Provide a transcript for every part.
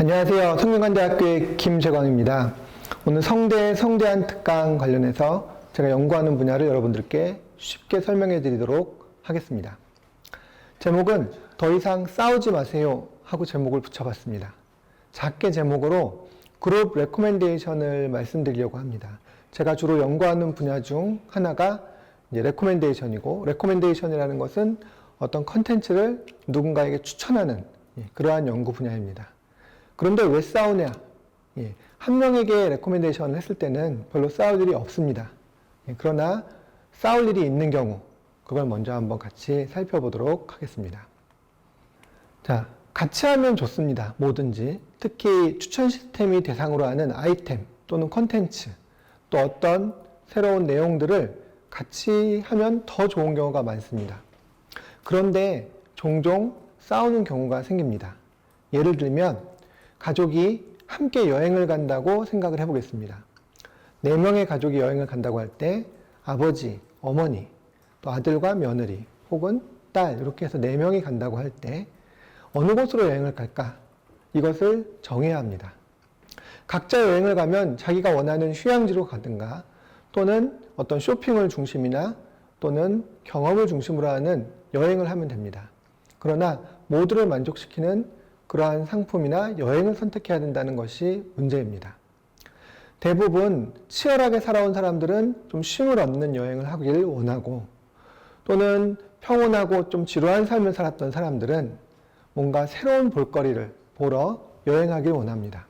안녕하세요. 성균관대학교의 김재광입니다. 오늘 성대한 특강 관련해서 제가 연구하는 분야를 여러분들께 쉽게 설명해 드리도록 하겠습니다. 제목은 더 이상 싸우지 마세요 하고 제목을 붙여봤습니다. 작게 제목으로 그룹 레코멘데이션을 말씀드리려고 합니다. 제가 주로 연구하는 분야 중 하나가 이제 레코멘데이션이고, 레코멘데이션이라는 것은 어떤 컨텐츠를 누군가에게 추천하는 그러한 연구 분야입니다. 그런데 왜 싸우냐? 한 명에게 레코멘데이션을 했을 때는 별로 싸울 일이 없습니다. 그러나 싸울 일이 있는 경우, 그걸 먼저 한번 같이 살펴보도록 하겠습니다. 자, 같이 하면 좋습니다. 뭐든지. 특히 추천 시스템이 대상으로 하는 아이템 또는 컨텐츠, 또 어떤 새로운 내용들을 같이 하면 더 좋은 경우가 많습니다. 그런데 종종 싸우는 경우가 생깁니다. 예를 들면 가족이 함께 여행을 간다고 생각을 해보겠습니다. 4명의 가족이 여행을 간다고 할 때 아버지, 어머니, 또 아들과 며느리 혹은 딸 이렇게 해서 4명이 간다고 할 때 어느 곳으로 여행을 갈까? 이것을 정해야 합니다. 각자 여행을 가면 자기가 원하는 휴양지로 가든가 또는 어떤 쇼핑을 중심이나 또는 경험을 중심으로 하는 여행을 하면 됩니다. 그러나 모두를 만족시키는 그러한 상품이나 여행을 선택해야 된다는 것이 문제입니다. 대부분 치열하게 살아온 사람들은 좀 쉼을 얻는 여행을 하길 원하고, 또는 평온하고 좀 지루한 삶을 살았던 사람들은 뭔가 새로운 볼거리를 보러 여행하길 원합니다.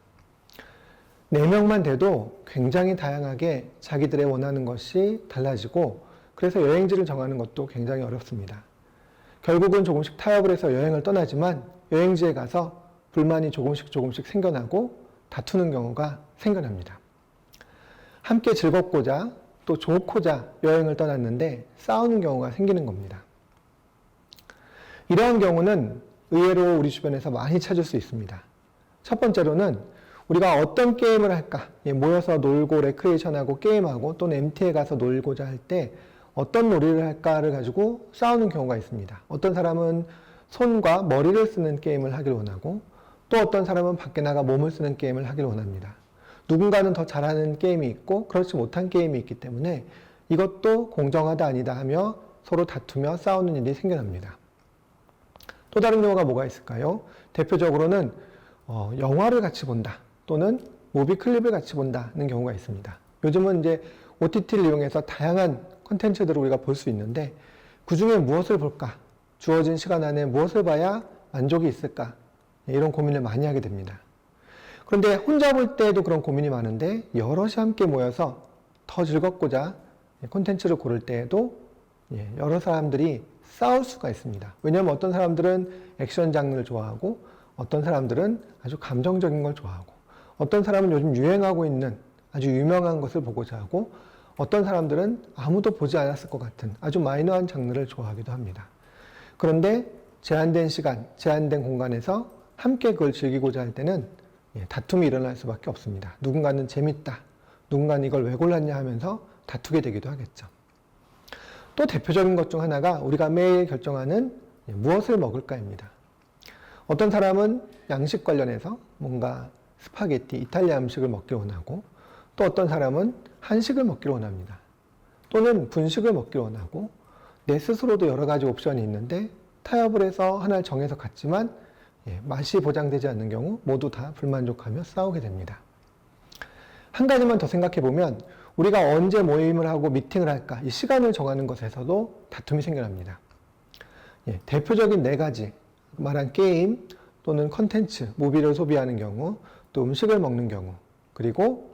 4명만 돼도 굉장히 다양하게 자기들의 원하는 것이 달라지고, 그래서 여행지를 정하는 것도 굉장히 어렵습니다. 결국은 조금씩 타협을 해서 여행을 떠나지만 여행지에 가서 불만이 조금씩 생겨나고 다투는 경우가 생겨납니다. 함께 즐겁고자 또 좋고자 여행을 떠났는데 싸우는 경우가 생기는 겁니다. 이러한 경우는 의외로 우리 주변에서 많이 찾을 수 있습니다. 첫 번째로는 우리가 어떤 게임을 할까? 모여서 놀고 레크리에이션하고 게임하고 또는 MT에 가서 놀고자 할 때 어떤 놀이를 할까를 가지고 싸우는 경우가 있습니다. 어떤 사람은 손과 머리를 쓰는 게임을 하길 원하고, 또 어떤 사람은 밖에 나가 몸을 쓰는 게임을 하길 원합니다. 누군가는 더 잘하는 게임이 있고 그렇지 못한 게임이 있기 때문에 이것도 공정하다 아니다 하며 서로 다투며 싸우는 일이 생겨납니다. 또 다른 경우가 뭐가 있을까요? 대표적으로는 영화를 같이 본다 또는 무비 클립을 같이 본다는 경우가 있습니다. 요즘은 이제 OTT를 이용해서 다양한 콘텐츠들을 우리가 볼 수 있는데 그 중에 무엇을 볼까? 주어진 시간 안에 무엇을 봐야 만족이 있을까? 이런 고민을 많이 하게 됩니다. 그런데 혼자 볼 때도 그런 고민이 많은데 여럿이 함께 모여서 더 즐겁고자 콘텐츠를 고를 때에도 여러 사람들이 싸울 수가 있습니다. 왜냐하면 어떤 사람들은 액션 장르를 좋아하고, 어떤 사람들은 아주 감정적인 걸 좋아하고, 어떤 사람은 요즘 유행하고 있는 아주 유명한 것을 보고자 하고, 어떤 사람들은 아무도 보지 않았을 것 같은 아주 마이너한 장르를 좋아하기도 합니다. 그런데 제한된 시간, 제한된 공간에서 함께 그걸 즐기고자 할 때는 다툼이 일어날 수밖에 없습니다. 누군가는 재밌다, 누군가는 이걸 왜 골랐냐 하면서 다투게 되기도 하겠죠. 또 대표적인 것 중 하나가 우리가 매일 결정하는 무엇을 먹을까입니다. 어떤 사람은 양식 관련해서 뭔가 스파게티, 이탈리아 음식을 먹기 원하고, 또 어떤 사람은 한식을 먹기를 원합니다. 또는 분식을 먹기를 원하고, 내 스스로도 여러 가지 옵션이 있는데 타협을 해서 하나를 정해서 갔지만 맛이 보장되지 않는 경우 모두 다 불만족하며 싸우게 됩니다. 한 가지만 더 생각해 보면 우리가 언제 모임을 하고 미팅을 할까? 이 시간을 정하는 것에서도 다툼이 생겨납니다. 대표적인 4가지 말한 게임 또는 컨텐츠, 무비를 소비하는 경우, 또 음식을 먹는 경우, 그리고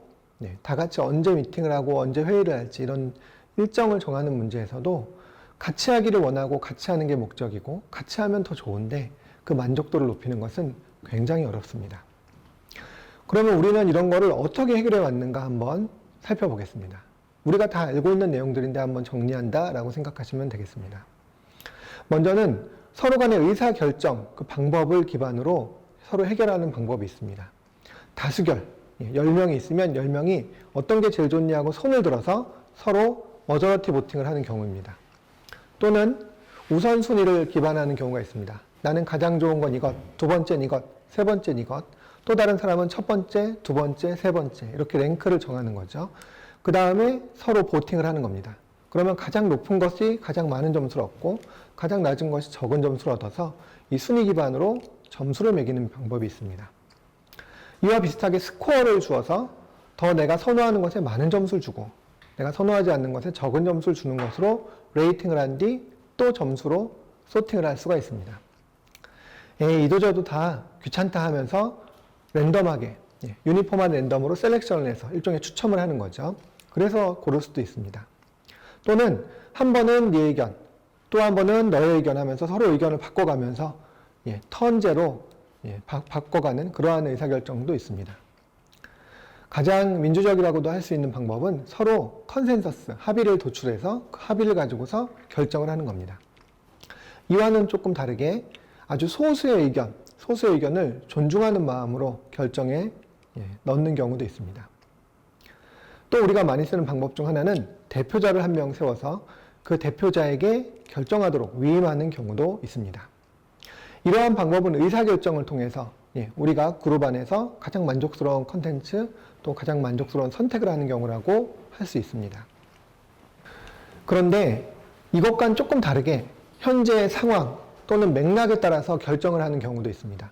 다 같이 언제 미팅을 하고 언제 회의를 할지 이런 일정을 정하는 문제에서도 같이 하기를 원하고 같이 하는 게 목적이고 같이 하면 더 좋은데 그 만족도를 높이는 것은 굉장히 어렵습니다. 그러면 우리는 이런 거를 어떻게 해결해 왔는가 한번 살펴보겠습니다. 우리가 다 알고 있는 내용들인데 한번 정리한다라고 생각하시면 되겠습니다. 먼저는 서로 간의 의사결정, 그 방법을 기반으로 서로 해결하는 방법이 있습니다. 다수결, 10명이 있으면 10명이 어떤 게 제일 좋냐고 손을 들어서 서로 머저러티 보팅을 하는 경우입니다. 또는 우선순위를 기반하는 경우가 있습니다. 나는 가장 좋은 건 이것, 두 번째는 이것, 세 번째는 이것, 또 다른 사람은 첫 번째, 두 번째, 세 번째 이렇게 랭크를 정하는 거죠. 그 다음에 서로 보팅을 하는 겁니다. 그러면 가장 높은 것이 가장 많은 점수를 얻고 가장 낮은 것이 적은 점수를 얻어서 이 순위 기반으로 점수를 매기는 방법이 있습니다. 이와 비슷하게 스코어를 주어서 더 내가 선호하는 것에 많은 점수를 주고 내가 선호하지 않는 것에 적은 점수를 주는 것으로 레이팅을 한 뒤 또 점수로 소팅을 할 수가 있습니다. 이도저도 다 귀찮다 하면서 랜덤하게 유니폼한 랜덤으로 셀렉션을 해서 일종의 추첨을 하는 거죠. 그래서 고를 수도 있습니다. 또는 한 번은 네 의견, 또 한 번은 너의 의견 하면서 서로 의견을 바꿔가면서 턴제로 바꿔가는 그러한 의사결정도 있습니다. 가장 민주적이라고도 할 수 있는 방법은 서로 컨센서스, 합의를 도출해서 그 합의를 가지고서 결정을 하는 겁니다. 이와는 조금 다르게 아주 소수의 의견을 존중하는 마음으로 결정에 넣는 경우도 있습니다. 또 우리가 많이 쓰는 방법 중 하나는 대표자를 한 명 세워서 그 대표자에게 결정하도록 위임하는 경우도 있습니다. 이러한 방법은 의사결정을 통해서 우리가 그룹 안에서 가장 만족스러운 컨텐츠 또 가장 만족스러운 선택을 하는 경우라고 할 수 있습니다. 그런데 이것과는 조금 다르게 현재의 상황 또는 맥락에 따라서 결정을 하는 경우도 있습니다.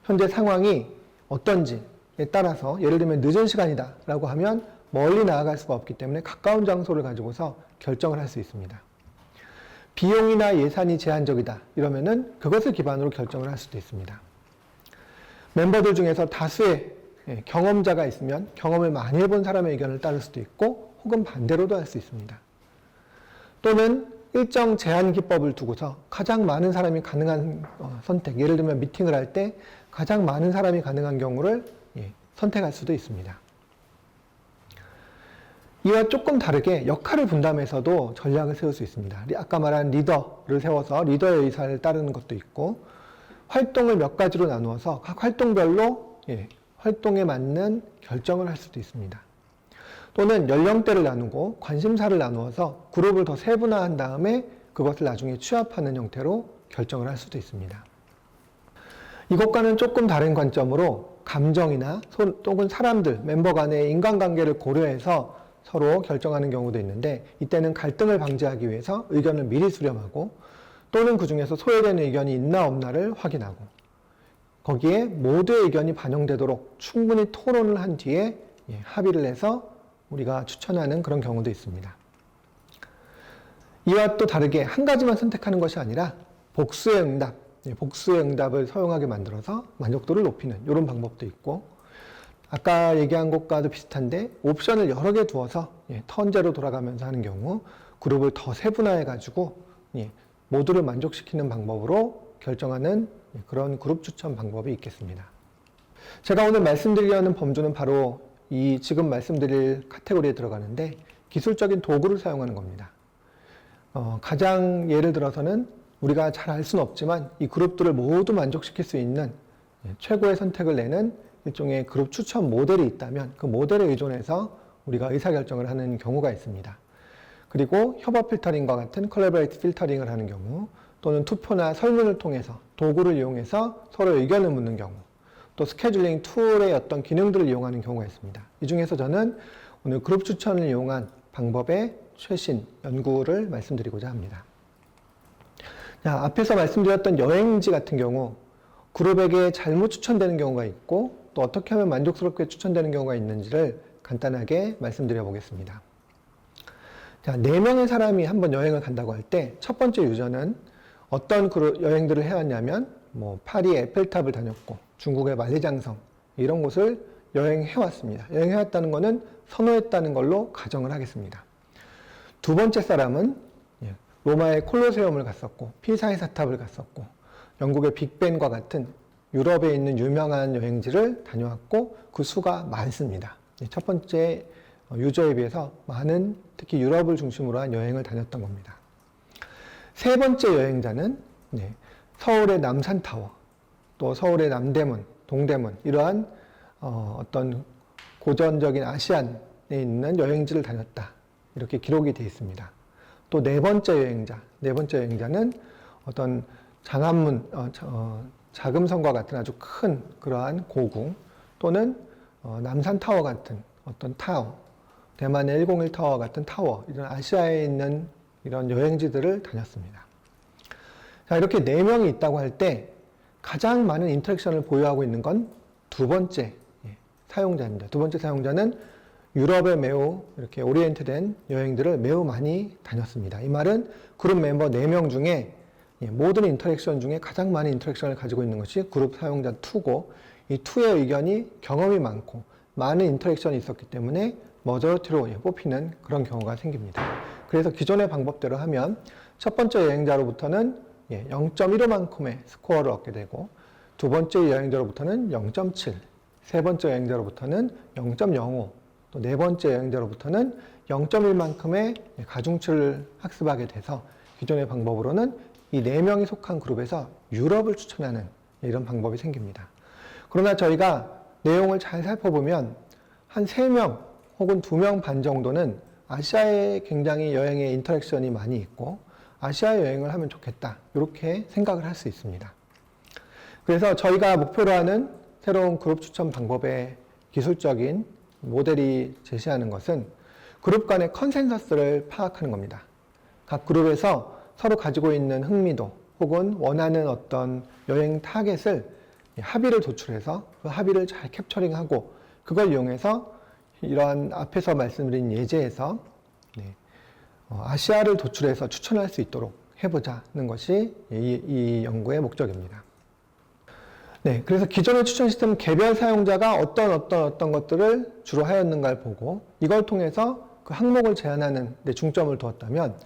현재 상황이 어떤지에 따라서 예를 들면 늦은 시간이다 라고 하면 멀리 나아갈 수가 없기 때문에 가까운 장소를 가지고서 결정을 할 수 있습니다. 비용이나 예산이 제한적이다 이러면은 그것을 기반으로 결정을 할 수도 있습니다. 멤버들 중에서 다수의 경험자가 있으면 경험을 많이 해본 사람의 의견을 따를 수도 있고 혹은 반대로도 할 수 있습니다. 또는 일정 제한 기법을 두고서 가장 많은 사람이 가능한 선택, 예를 들면 미팅을 할 때 가장 많은 사람이 가능한 경우를 선택할 수도 있습니다. 이와 조금 다르게 역할을 분담해서도 전략을 세울 수 있습니다. 아까 말한 리더를 세워서 리더의 의사를 따르는 것도 있고 활동을 몇 가지로 나누어서 각 활동별로 활동에 맞는 결정을 할 수도 있습니다. 또는 연령대를 나누고 관심사를 나누어서 그룹을 더 세분화한 다음에 그것을 나중에 취합하는 형태로 결정을 할 수도 있습니다. 이것과는 조금 다른 관점으로 감정이나 또는 사람들, 멤버 간의 인간관계를 고려해서 서로 결정하는 경우도 있는데 이때는 갈등을 방지하기 위해서 의견을 미리 수렴하고 또는 그 중에서 소외되는 의견이 있나 없나를 확인하고 거기에 모두의 의견이 반영되도록 충분히 토론을 한 뒤에 합의를 해서 우리가 추천하는 그런 경우도 있습니다. 이와 또 다르게 한 가지만 선택하는 것이 아니라 복수의 응답을 사용하게 만들어서 만족도를 높이는 이런 방법도 있고 아까 얘기한 것과도 비슷한데 옵션을 여러 개 두어서 턴제로 돌아가면서 하는 경우 그룹을 더 세분화해 가지고 모두를 만족시키는 방법으로 결정하는 그런 그룹 추천 방법이 있겠습니다. 제가 오늘 말씀드리려는 범주는 바로 이 지금 말씀드릴 카테고리에 들어가는데 기술적인 도구를 사용하는 겁니다. 가장 예를 들어서는 우리가 잘 알 수는 없지만 이 그룹들을 모두 만족시킬 수 있는 최고의 선택을 내는 일종의 그룹 추천 모델이 있다면 그 모델에 의존해서 우리가 의사결정을 하는 경우가 있습니다. 그리고 협업 필터링과 같은 컬래버레이트 필터링을 하는 경우 또는 투표나 설문을 통해서 도구를 이용해서 서로 의견을 묻는 경우 또 스케줄링 툴의 어떤 기능들을 이용하는 경우가 있습니다. 이 중에서 저는 오늘 그룹 추천을 이용한 방법의 최신 연구를 말씀드리고자 합니다. 자, 앞에서 말씀드렸던 여행지 같은 경우 그룹에게 잘못 추천되는 경우가 있고 또 어떻게 하면 만족스럽게 추천되는 경우가 있는지를 간단하게 말씀드려 보겠습니다. 자, 4명의 사람이 한번 여행을 간다고 할 때 첫 번째 유저는 어떤 여행들을 해왔냐면 파리 에펠탑을 다녔고 중국의 만리장성 이런 곳을 여행해왔습니다. 여행해왔다는 것은 선호했다는 걸로 가정을 하겠습니다. 두 번째 사람은 로마의 콜로세움을 갔었고 피사의 사탑을 갔었고 영국의 빅벤과 같은 유럽에 있는 유명한 여행지를 다녀왔고 그 수가 많습니다. 첫 번째 유저에 비해서 많은 특히 유럽을 중심으로 한 여행을 다녔던 겁니다. 세 번째 여행자는 서울의 남산타워, 또 서울의 남대문, 동대문 이러한 어떤 고전적인 아시안에 있는 여행지를 다녔다. 이렇게 기록이 되어 있습니다. 또 네 번째 여행자는 어떤 장안문, 자금성과 같은 아주 큰 그러한 고궁, 또는 남산 타워 같은 어떤 타워, 대만의 101 타워 같은 타워, 이런 아시아에 있는 이런 여행지들을 다녔습니다. 자, 이렇게 4명이 있다고 할 때 가장 많은 인터랙션을 보유하고 있는 건 두 번째 사용자입니다. 두 번째 사용자는 유럽에 매우 이렇게 오리엔트된 여행들을 매우 많이 다녔습니다. 이 말은 그룹 멤버 4명 중에 모든 인터랙션 중에 가장 많은 인터랙션을 가지고 있는 것이 그룹 사용자 2고, 이 2의 의견이 경험이 많고 많은 인터랙션이 있었기 때문에 머저리티로 뽑히는 그런 경우가 생깁니다. 그래서 기존의 방법대로 하면 첫 번째 여행자로부터는 0.15만큼의 스코어를 얻게 되고, 두 번째 여행자로부터는 0.7, 세 번째 여행자로부터는 0.05, 또 네 번째 여행자로부터는 0.1만큼의 가중치를 학습하게 돼서 기존의 방법으로는 이 4명이 속한 그룹에서 유럽을 추천하는 이런 방법이 생깁니다. 그러나 저희가 내용을 잘 살펴보면 한 3명 혹은 2명 반 정도는 아시아에 굉장히 여행에 인터랙션이 많이 있고 아시아 여행을 하면 좋겠다, 이렇게 생각을 할 수 있습니다. 그래서 저희가 목표로 하는 새로운 그룹 추천 방법의 기술적인 모델이 제시하는 것은 그룹 간의 컨센서스를 파악하는 겁니다. 각 그룹에서 서로 가지고 있는 흥미도 혹은 원하는 어떤 여행 타겟을 합의를 도출해서 그 합의를 잘 캡처링하고 그걸 이용해서 이러한 앞에서 말씀드린 예제에서 아시아를 도출해서 추천할 수 있도록 해보자는 것이 이 연구의 목적입니다. 그래서 기존의 추천 시스템은 개별 사용자가 어떤 것들을 주로 하였는가를 보고 이걸 통해서 그 항목을 제한하는 데 중점을 두었다면,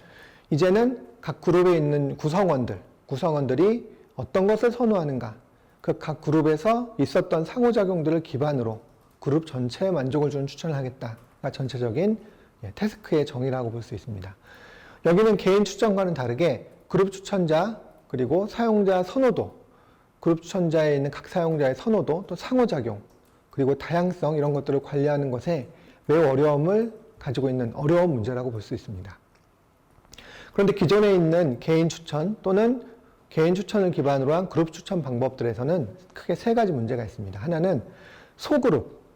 이제는 각 그룹에 있는 구성원들이 어떤 것을 선호하는가, 그 각 그룹에서 있었던 상호작용들을 기반으로 그룹 전체에 만족을 주는 추천을 하겠다가 전체적인 태스크의 정의라고 볼 수 있습니다. 여기는 개인 추천과는 다르게 그룹 추천자 그리고 사용자 선호도, 그룹 추천자에 있는 각 사용자의 선호도, 또 상호작용, 그리고 다양성, 이런 것들을 관리하는 것에 매우 어려움을 가지고 있는 어려운 문제라고 볼 수 있습니다. 그런데 기존에 있는 개인 추천 또는 개인 추천을 기반으로 한 그룹 추천 방법들에서는 크게 3가지 문제가 있습니다. 하나는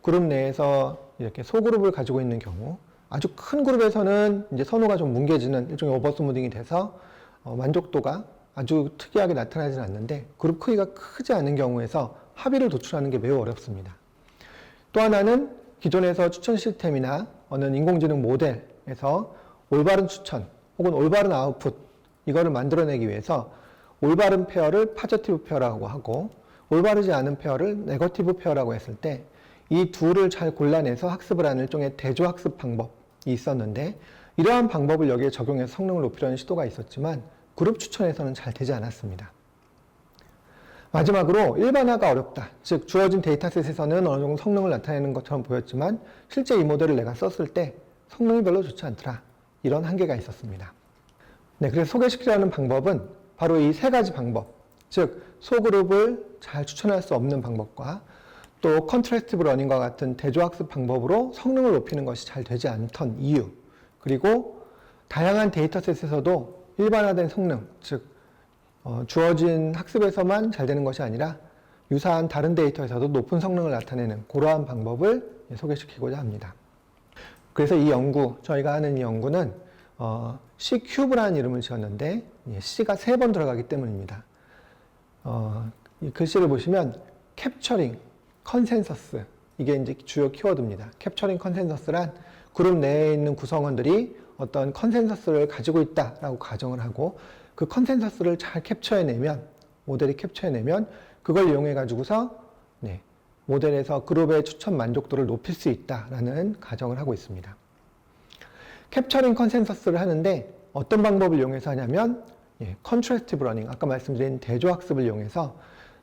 그룹 내에서 이렇게 소그룹을 가지고 있는 경우, 아주 큰 그룹에서는 이제 선호가 좀 뭉개지는 일종의 오버스무딩이 돼서 만족도가 아주 특이하게 나타나지는 않는데, 그룹 크기가 크지 않은 경우에서 합의를 도출하는 게 매우 어렵습니다. 또 하나는 기존에서 추천 시스템이나 어느 인공지능 모델에서 올바른 추천 혹은 올바른 아웃풋, 이거를 만들어내기 위해서 올바른 페어를 파저티브 페어라고 하고 올바르지 않은 페어를 네거티브 페어라고 했을 때 이 둘을 잘 골라내서 학습을 하는 일종의 대조학습 방법이 있었는데, 이러한 방법을 여기에 적용해서 성능을 높이려는 시도가 있었지만 그룹 추천에서는 잘 되지 않았습니다. 마지막으로 일반화가 어렵다. 즉 주어진 데이터셋에서는 어느 정도 성능을 나타내는 것처럼 보였지만 실제 이 모델을 내가 썼을 때 성능이 별로 좋지 않더라. 이런 한계가 있었습니다. 그래서 소개시키려는 방법은 바로 이 3가지 방법, 즉 소그룹을 잘 추천할 수 없는 방법과 또 컨트래스티브 러닝과 같은 대조학습 방법으로 성능을 높이는 것이 잘 되지 않던 이유, 그리고 다양한 데이터셋에서도 일반화된 성능, 즉 주어진 학습에서만 잘 되는 것이 아니라 유사한 다른 데이터에서도 높은 성능을 나타내는 그러한 방법을 소개시키고자 합니다. 그래서 저희가 하는 이 연구는 C큐브라는 이름을 지었는데 C가 3번 들어가기 때문입니다. 이 글씨를 보시면 캡처링, 컨센서스, 이게 이제 주요 키워드입니다. 캡처링 컨센서스란 그룹 내에 있는 구성원들이 어떤 컨센서스를 가지고 있다라고 가정을 하고 그 컨센서스를 잘 모델이 캡처해내면 그걸 이용해 가지고서 모델에서 그룹의 추천 만족도를 높일 수 있다라는 가정을 하고 있습니다. 캡처링 컨센서스를 하는데 어떤 방법을 이용해서 하냐면 컨트래스티브 러닝, 아까 말씀드린 대조학습을 이용해서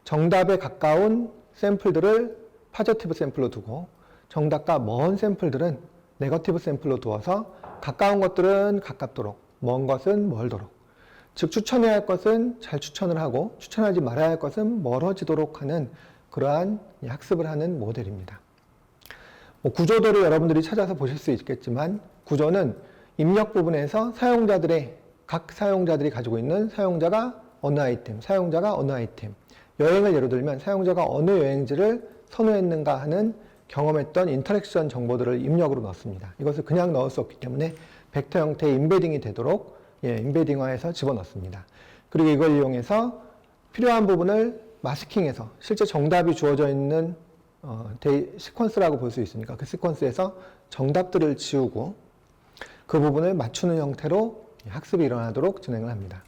정답에 가까운 샘플들을 파저티브 샘플로 두고 정답과 먼 샘플들은 네거티브 샘플로 두어서 가까운 것들은 가깝도록, 먼 것은 멀도록, 즉 추천해야 할 것은 잘 추천을 하고 추천하지 말아야 할 것은 멀어지도록 하는 그러한 학습을 하는 모델입니다. 구조도를 여러분들이 찾아서 보실 수 있겠지만 구조는 입력 부분에서 각 사용자들이 가지고 있는 사용자가 어느 아이템, 여행을 예로 들면 사용자가 어느 여행지를 선호했는가 하는 경험했던 인터랙션 정보들을 입력으로 넣습니다. 이것을 그냥 넣을 수 없기 때문에 벡터 형태의 임베딩이 되도록 임베딩화해서 집어넣습니다. 그리고 이걸 이용해서 필요한 부분을 마스킹해서 실제 정답이 주어져 있는 시퀀스라고 볼 수 있으니까 그 시퀀스에서 정답들을 지우고 그 부분을 맞추는 형태로 학습이 일어나도록 진행을 합니다.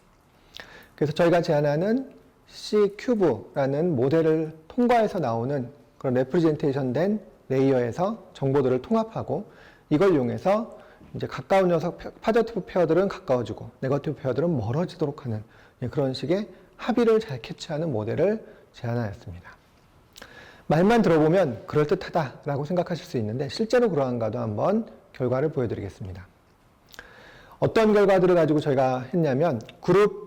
그래서 저희가 제안하는 C큐브라는 모델을 통과해서 나오는 그런 레프리젠테이션 된 레이어에서 정보들을 통합하고 이걸 이용해서 이제 가까운 녀석 파저티브 페어들은 가까워지고 네거티브 페어들은 멀어지도록 하는 그런 식의 합의를 잘 캐치하는 모델을 제안하였습니다. 말만 들어보면 그럴듯하다라고 생각하실 수 있는데 실제로 그러한가도 한번 결과를 보여드리겠습니다. 어떤 결과들을 가지고 저희가 했냐면 그룹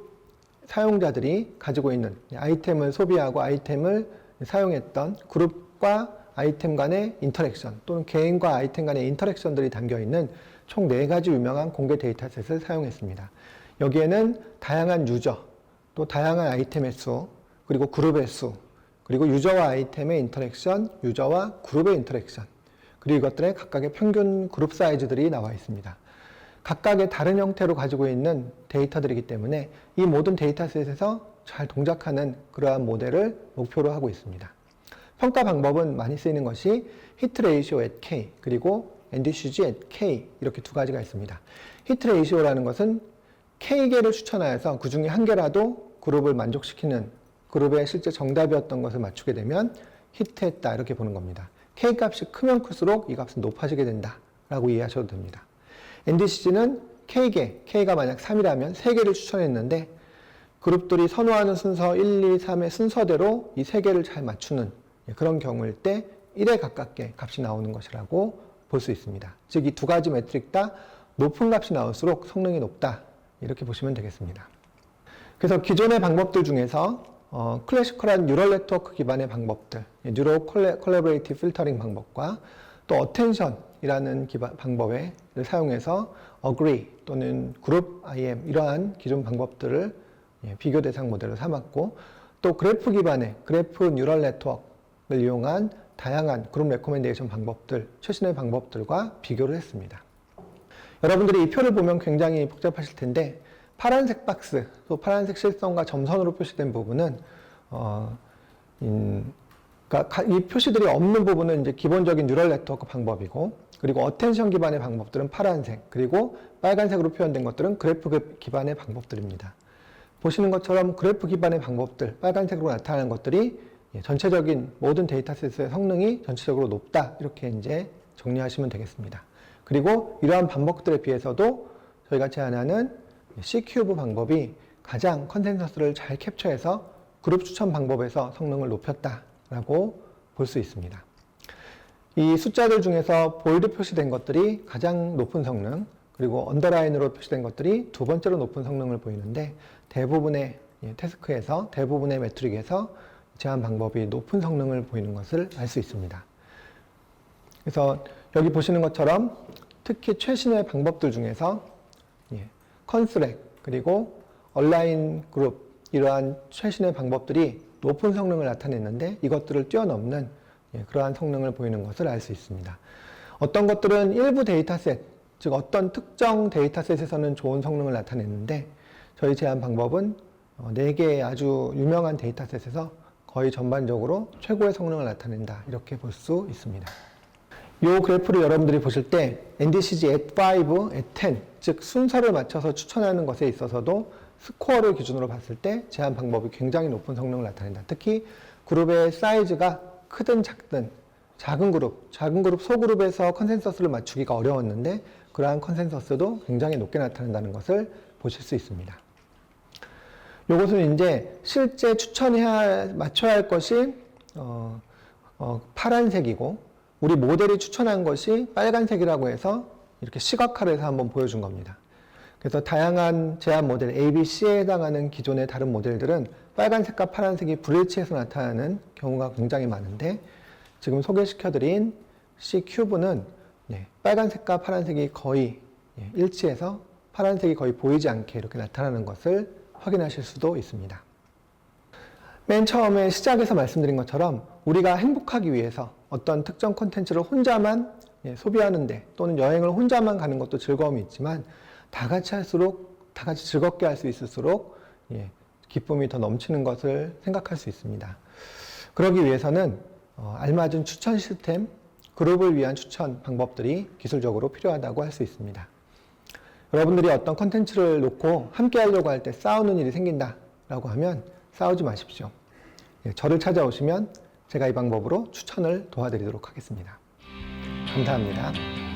사용자들이 가지고 있는 아이템을 소비하고 아이템을 사용했던 그룹과 아이템 간의 인터랙션 또는 개인과 아이템 간의 인터랙션들이 담겨있는 총 4가지 유명한 공개 데이터셋을 사용했습니다. 여기에는 다양한 유저, 또 다양한 아이템의 수, 그리고 그룹의 수, 그리고 유저와 아이템의 인터랙션, 유저와 그룹의 인터랙션, 그리고 이것들의 각각의 평균 그룹 사이즈들이 나와 있습니다. 각각의 다른 형태로 가지고 있는 데이터들이기 때문에 이 모든 데이터셋에서 잘 동작하는 그러한 모델을 목표로 하고 있습니다. 평가 방법은 많이 쓰이는 것이 히트 레이시오 at K 그리고 NDCG at K 이렇게 2가지가 있습니다. 히트 레이시오라는 것은 K개를 추천하여서 그 중에 한 개라도 그룹을 만족시키는 그룹의 실제 정답이었던 것을 맞추게 되면 히트했다 이렇게 보는 겁니다. K 값이 크면 클수록 이 값은 높아지게 된다 라고 이해하셔도 됩니다. NDCG는 K개, K가 만약 3이라면 3개를 추천했는데 그룹들이 선호하는 순서 1, 2, 3의 순서대로 이 3개를 잘 맞추는 그런 경우일 때 1에 가깝게 값이 나오는 것이라고 볼 수 있습니다. 즉 이 2가지 매트릭 다 높은 값이 나올수록 성능이 높다 이렇게 보시면 되겠습니다. 그래서 기존의 방법들 중에서 클래시컬한 뉴럴 네트워크 기반의 방법들, 뉴로 콜래버레이티브 필터링 방법과 또 어텐션이라는 방법을 사용해서 agree 또는 그룹 IM 이러한 기존 방법들을 비교 대상 모델로 삼았고 또 그래프 기반의 그래프 뉴럴 네트워크를 이용한 다양한 그룹 레코멘데이션 방법들, 최신의 방법들과 비교를 했습니다. 여러분들이 이 표를 보면 굉장히 복잡하실 텐데 파란색 박스, 또 파란색 실선과 점선으로 표시된 부분은 그러니까 이 표시들이 없는 부분은 이제 기본적인 뉴럴 네트워크 방법이고 그리고 어텐션 기반의 방법들은 파란색, 그리고 빨간색으로 표현된 것들은 그래프 기반의 방법들입니다. 보시는 것처럼 그래프 기반의 방법들, 빨간색으로 나타나는 것들이 전체적인 모든 데이터셋의 성능이 전체적으로 높다 이렇게 이제 정리하시면 되겠습니다. 그리고 이러한 방법들에 비해서도 저희가 제안하는 C큐브 방법이 가장 컨센서스를 잘 캡처해서 그룹 추천 방법에서 성능을 높였다라고 볼 수 있습니다. 이 숫자들 중에서 볼드 표시된 것들이 가장 높은 성능, 그리고 언더라인으로 표시된 것들이 2번째로 높은 성능을 보이는데 대부분의 태스크에서, 대부분의 매트릭에서 제한 방법이 높은 성능을 보이는 것을 알 수 있습니다. 그래서 여기 보시는 것처럼 특히 최신의 방법들 중에서 컨스렉 그리고 얼라인 그룹 이러한 최신의 방법들이 높은 성능을 나타냈는데 이것들을 뛰어넘는 그러한 성능을 보이는 것을 알 수 있습니다. 어떤 것들은 일부 데이터셋, 즉 어떤 특정 데이터셋에서는 좋은 성능을 나타냈는데 저희 제안 방법은 4개의 아주 유명한 데이터셋에서 거의 전반적으로 최고의 성능을 나타낸다 이렇게 볼 수 있습니다. 이 그래프를 여러분들이 보실 때 NDCG at 5, at 10, 즉 순서를 맞춰서 추천하는 것에 있어서도 스코어를 기준으로 봤을 때 제한 방법이 굉장히 높은 성능을 나타낸다. 특히 그룹의 사이즈가 크든 작든 작은 그룹 소그룹에서 컨센서스를 맞추기가 어려웠는데 그러한 컨센서스도 굉장히 높게 나타난다는 것을 보실 수 있습니다. 이것은 이제 실제 맞춰야 할 것이 파란색이고 우리 모델이 추천한 것이 빨간색이라고 해서 이렇게 시각화를 해서 한번 보여준 겁니다. 그래서 다양한 제한 모델 ABC에 해당하는 기존의 다른 모델들은 빨간색과 파란색이 불일치해서 나타나는 경우가 굉장히 많은데 지금 소개시켜드린 C큐브는 빨간색과 파란색이 거의 일치해서 파란색이 거의 보이지 않게 이렇게 나타나는 것을 확인하실 수도 있습니다. 맨 처음에 시작에서 말씀드린 것처럼 우리가 행복하기 위해서 어떤 특정 콘텐츠를 혼자만 소비하는데 또는 여행을 혼자만 가는 것도 즐거움이 있지만 다 같이 할수록 다 같이 즐겁게 할 수 있을수록 기쁨이 더 넘치는 것을 생각할 수 있습니다. 그러기 위해서는 알맞은 추천 시스템, 그룹을 위한 추천 방법들이 기술적으로 필요하다고 할 수 있습니다. 여러분들이 어떤 콘텐츠를 놓고 함께 하려고 할 때 싸우는 일이 생긴다라고 하면 싸우지 마십시오. 저를 찾아오시면 제가 이 방법으로 추천을 도와드리도록 하겠습니다. 감사합니다.